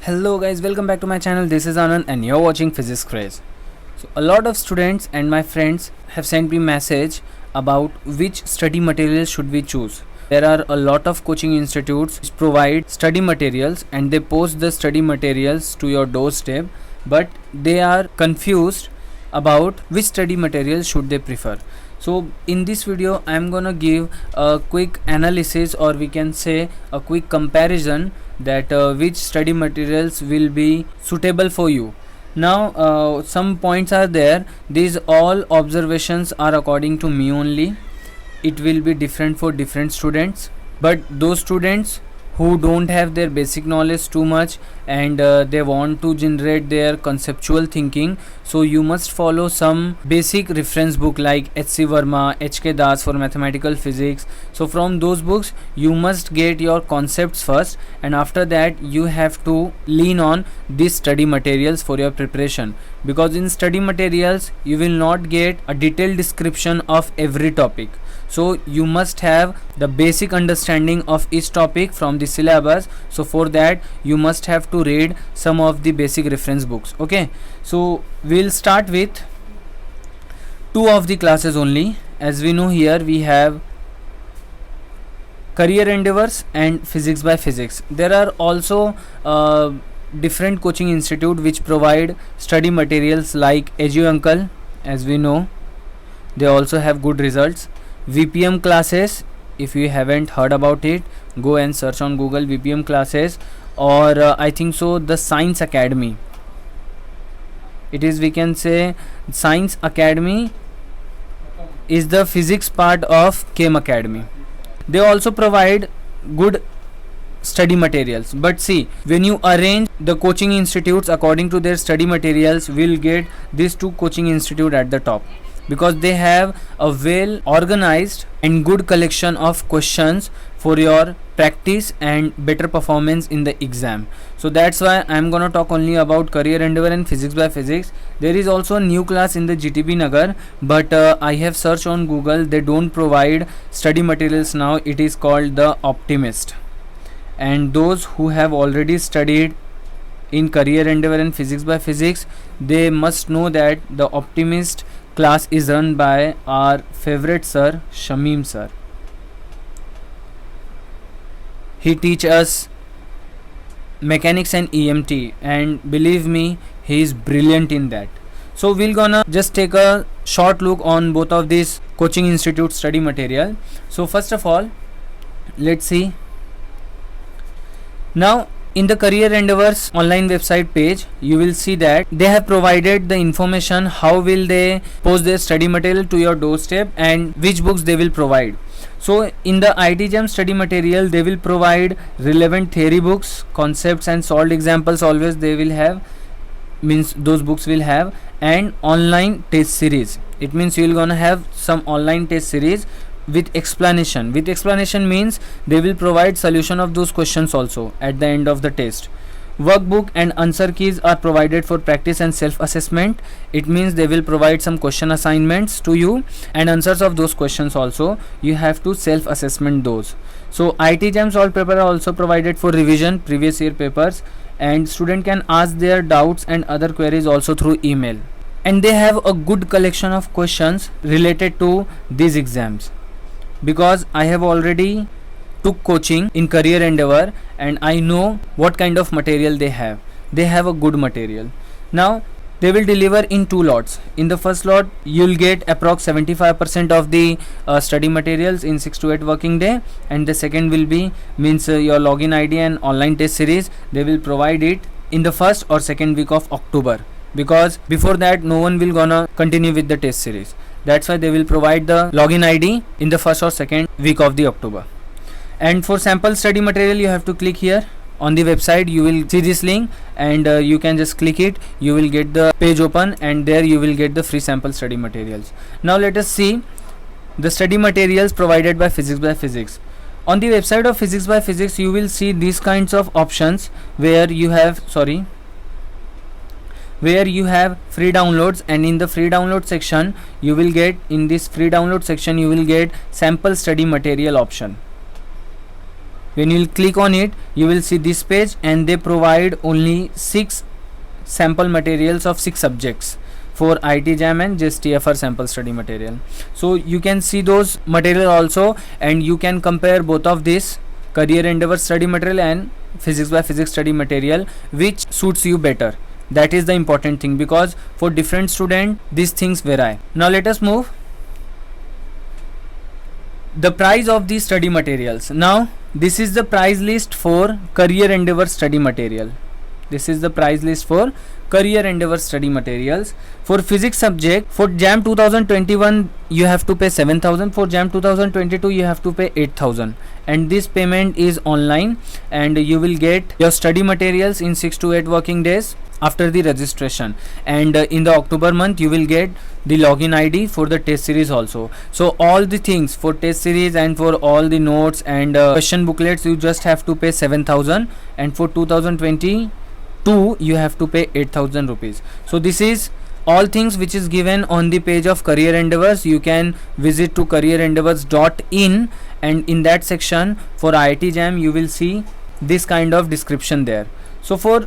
Hello guys, welcome back to my channel. This is Anand and you're watching Physics Craze. So a lot of students and my friends have sent me message about which study materials should we choose. There are a lot of coaching institutes which provide study materials and they post the study materials to your doorstep, but they are confused about which study materials should they prefer. So in this video I'm gonna give a quick analysis, or we can say a quick comparison that which study materials will be suitable for you. Now some points are there. These all observations are according to me only. It will be different for different students, but those students who don't have their basic knowledge too much and they want to generate their conceptual thinking, so you must follow some basic reference book like H.C. Verma, H.K. Das for mathematical physics. So from those books you must get your concepts first, and after that you have to lean on these study materials for your preparation, because in study materials you will not get a detailed description of every topic. So you must have the basic understanding of each topic from the syllabus. So for that you must have to read some of the basic reference books. Okay, so we'll start with two of the classes only. As we know, here we have career endeavors and physics by physics. There are also different coaching institute which provide study materials like Edu Uncle. As we know, they also have good results. VPM classes, if you haven't heard about it, go and search on Google VPM classes, or I think so the Science Academy. It is, we can say, Science Academy is the physics part of KM Academy. They also provide good study materials, but see, when you arrange the coaching institutes according to their study materials, we'll get these two coaching institute at the top, because they have a well organized and good collection of questions for your practice and better performance in the exam. So that's why I'm gonna talk only about career endeavor and physics by physics. There is also a new class in the GTB Nagar, but I have searched on Google. They don't provide study materials now. It is called the Optimist, and those who have already studied in career endeavor and physics by physics, they must know that the Optimist class is run by our favorite sir, Shamim sir. He teaches us mechanics and EMT, and believe me, he is brilliant in that. So we're gonna just take a short look on both of these coaching institute study material. So first of all, let's see. Now in the career endeavors online website page, you will see that they have provided the information how will they post their study material to your doorstep and which books they will provide. So in the IT Jam study material, they will provide relevant theory books, concepts and solved examples. Always they will have, means those books will have, and online test series. It means you will gonna have some online test series with explanation. With explanation means they will provide solution of those questions also at the end of the test. Workbook and answer keys are provided for practice and self-assessment. It means they will provide some question assignments to you and answers of those questions also. You have to self-assessment those. So IT Jam Solve paper are also provided for revision previous year papers, and student can ask their doubts and other queries also through email. And they have a good collection of questions related to these exams, because I have already took coaching in career endeavor and I know what kind of material they have. They have a good material. Now they will deliver in two lots. In the first lot you'll get approx 75% of the study materials in 6 to 8 working day, and the second will be means your login ID and online test series. They will provide it in the first or second week of October, because before that no one will gonna continue with the test series. That's why they will provide the login ID in the first or second week of the October. And for sample study material, you have to click here on the website. You will see this link and you can just click it. You will get the page open, and there you will get the free sample study materials. Now let us see the study materials provided by Physics by Physics. On the website of Physics by Physics, you will see these kinds of options where you have free downloads, and in the free download section you will get, in this free download section you will get sample study material option. When you'll click on it, you will see this page, and they provide only 6 sample materials of 6 subjects for IT JAM and just TFR sample study material. So you can see those material also, and you can compare both of this career endeavor study material and physics by physics study material, which suits you better. That is the important thing, because for different student these things vary. Now let us move the price of these study materials. Now this is the price list for career endeavor study material. This is the price list for career endeavor study materials. For physics subject, for JAM 2021 you have to pay 7,000, for JAM 2022 you have to pay 8,000, and this payment is online, and you will get your study materials in 6 to 8 working days after the registration. And in the October month you will get the login ID for the test series also. So all the things for test series and for all the notes and question booklets, you just have to pay 7,000, and for 2022 you have to pay 8,000 rupees. So this is all things which is given on the page of career endeavors. You can visit to careerendeavors.in, and in that section for IIT JAM you will see this kind of description there. So for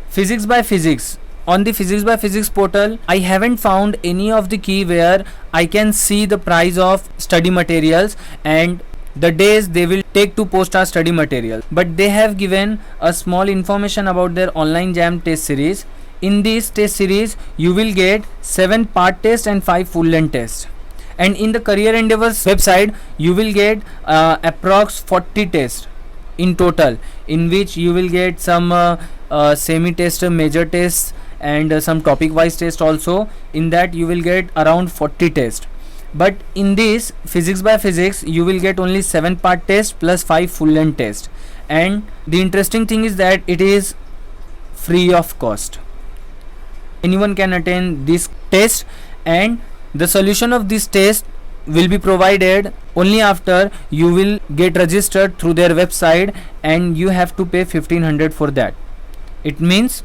physics by physics, on the physics by physics portal, I haven't found any of the key where I can see the price of study materials and the days they will take to post our study material, but they have given a small information about their online JAM test series. In this test series you will get 7 part tests and 5 full length tests, and in the career endeavors website you will get approx 40 tests in total, in which you will get some semi test, major tests, and some topic wise test also. In that you will get around 40 tests, but in this physics by physics you will get only 7 part test plus 5 full length test. And the interesting thing is that it is free of cost. Anyone can attend this test, and the solution of this test will be provided only after you will get registered through their website, and you have to pay 1500 for that. It means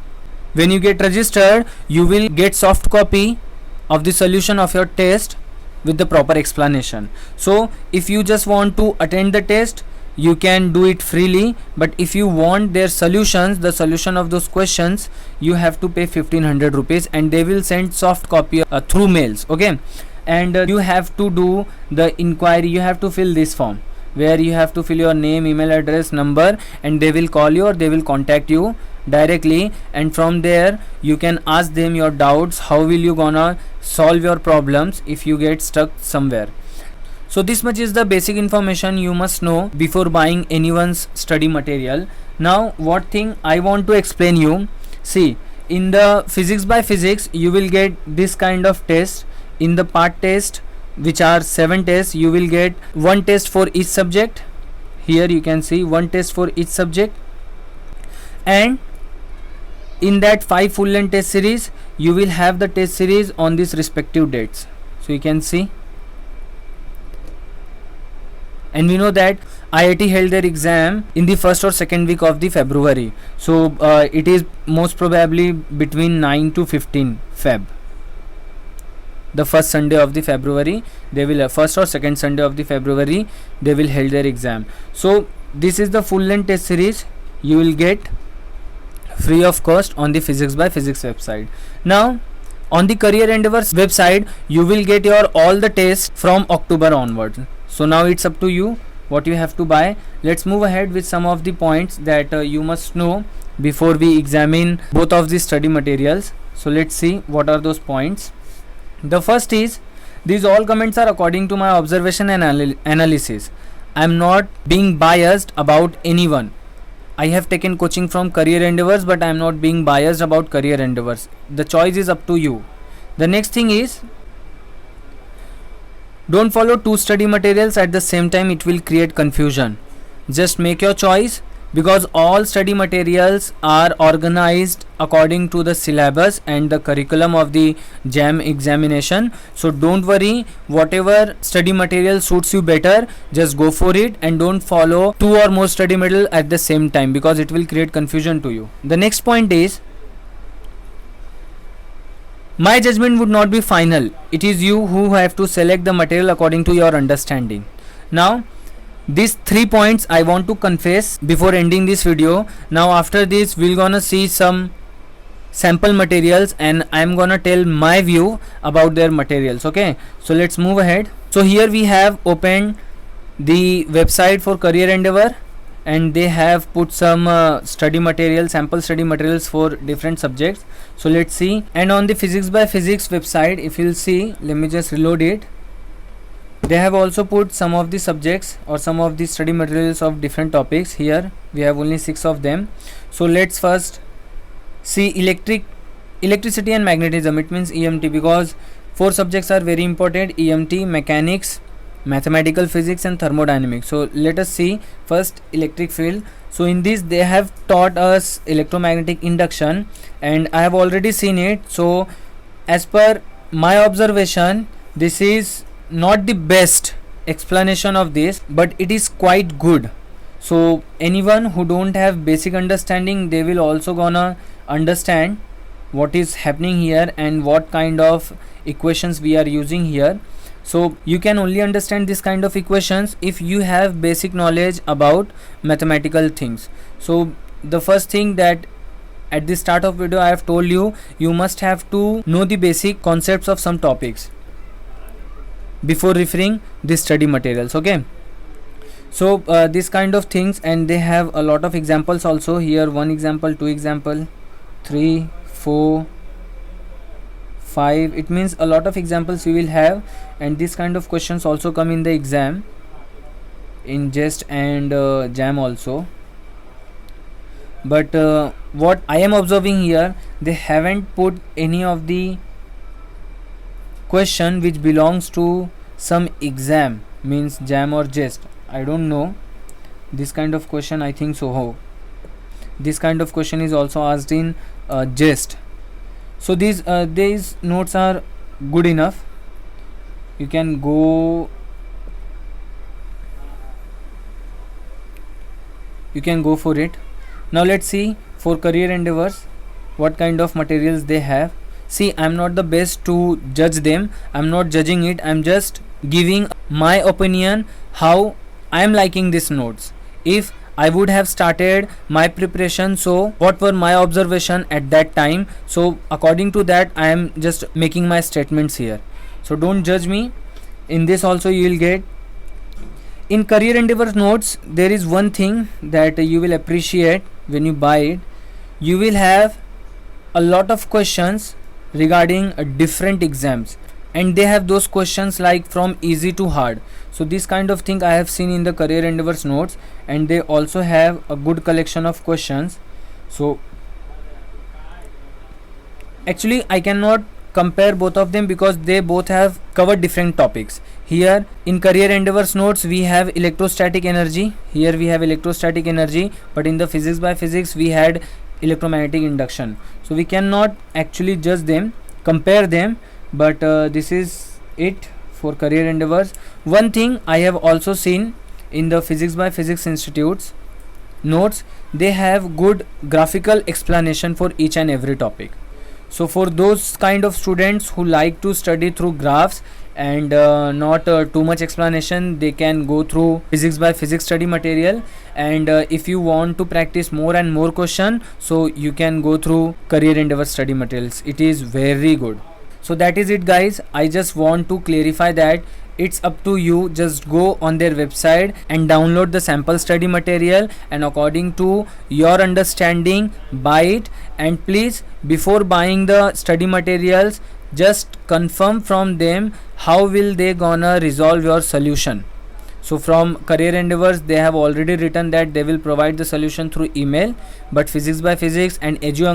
when you get registered you will get soft copy of the solution of your test with the proper explanation. So if you just want to attend the test you can do it freely, but if you want their solutions, the solution of those questions, you have to pay 1500 rupees, and they will send soft copy through mails. Okay, and you have to do the inquiry. You have to fill this form where you have to fill your name, email address, number, and they will call you or they will contact you directly, and from there you can ask them your doubts, how will you gonna solve your problems if you get stuck somewhere. So this much is the basic information you must know before buying anyone's study material. Now what thing I want to explain you, see, in the physics by physics you will get this kind of test. In the part test, which are 7 tests, you will get 1 test for each subject. Here you can see 1 test for each subject, and in that 5 full length test series you will have the test series on these respective dates. So you can see, and we know that IIT held their exam in the first or second week of the February. So it is most probably between 9 to 15 Feb. The first Sunday of the February they will first or second Sunday of the February they will hold their exam. So this is the full length test series you will get free of cost on the physics by physics website. Now on the career endeavors website you will get your all the tests from October onwards. So now it's up to you what you have to buy. Let's move ahead with some of the points that you must know before we examine both of the study materials. So let's see what are those points. The first is, these all comments are according to my observation and analysis. I am not being biased about anyone. I have taken coaching from career endeavors, but I am not being biased about career endeavors. The choice is up to you. The next thing is, don't follow 2 study materials at the same time, it will create confusion. Just make your choice, because all study materials are organized according to the syllabus and the curriculum of the JAM examination. So don't worry, whatever study material suits you better, just go for it, and don't follow 2 or more study material at the same time, because it will create confusion to you. The next point is, my judgment would not be final. It is you who have to select the material according to your understanding. Now These 3 points I want to confess before ending this video. Now after this we're gonna see some sample materials and I'm gonna tell my view about their materials. Okay, so let's move ahead. So here we have opened the website for Career Endeavour, and they have put some study materials, sample study materials for different subjects. So let's see. And on the Physics by Physics website, if you'll see, let me just reload it, they have also put some of the subjects or some of the study materials of different topics. Here we have only 6 of them. So let's first see electricity and magnetism. It means EMT, because 4 subjects are very important: EMT, mechanics, mathematical physics and thermodynamics. So let us see first electric field. So in this they have taught us electromagnetic induction, and I have already seen it. So as per my observation, this is not the best explanation of this, but it is quite good. So anyone who don't have basic understanding, they will also gonna understand what is happening here and what kind of equations we are using here. So you can only understand this kind of equations if you have basic knowledge about mathematical things. So the first thing that at the start of video I have told you, you must have to know the basic concepts of some topics before referring the study materials. Okay, so this kind of things, and they have a lot of examples also here. 1 example, 2 example, 3, 4, 5. It means a lot of examples you will have, and this kind of questions also come in the exam, in JEST and JAM also. But what I am observing here, they haven't put any of the question which belongs to some exam, means JAM or JEST. I don't know this kind of question. I think so. This kind of question is also asked in JEST. So these notes are good enough. You can go for it. Now let's see for Career Endeavours what kind of materials they have. See, I'm not the best to judge them. I'm not judging it. I'm just giving my opinion how I'm liking these notes. If I would have started my preparation, so what were my observation at that time, so according to that I am just making my statements here. So don't judge me. In this also you will get, in Career Endeavour notes, there is one thing that you will appreciate when you buy it. You will have a lot of questions regarding different exams, and they have those questions like from easy to hard. So this kind of thing I have seen in the Career Endeavours notes, and they also have a good collection of questions. So actually I cannot compare both of them because they both have covered different topics. Here in Career Endeavours notes we have electrostatic energy, here we have electrostatic energy, but in the Physics by Physics we had electromagnetic induction. So we cannot actually judge them, compare them, but this is it for Career Endeavours. One thing I have also seen in the Physics by Physics Institute's notes, they have good graphical explanation for each and every topic. So for those kind of students who like to study through graphs and not too much explanation, they can go through Physics by Physics study material. And if you want to practice more and more question, so you can go through Career Endeavour study materials. It is very good. So that is it guys. I just want to clarify that it's up to you. Just go on their website and download the sample study material, and according to your understanding buy it. And please, before buying the study materials, just confirm from them how will they gonna resolve your solution. So from Career Endeavours, they have already written that they will provide the solution through email, but Physics by Physics and Edu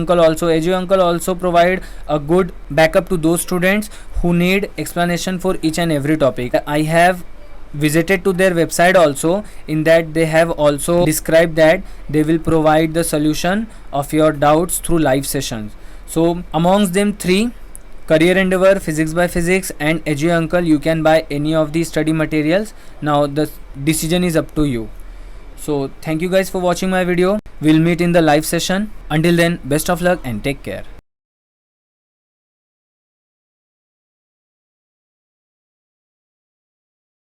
also provide a good backup to those students who need explanation for each and every topic. I have visited to their website also, in that they have also described that they will provide the solution of your doubts through live sessions. So amongst them three, Career Endeavour, Physics by Physics and Edu, you can buy any of these study materials. Now the decision is up to you. So thank you guys for watching my video. We'll meet in the live session. Until then, best of luck and take care.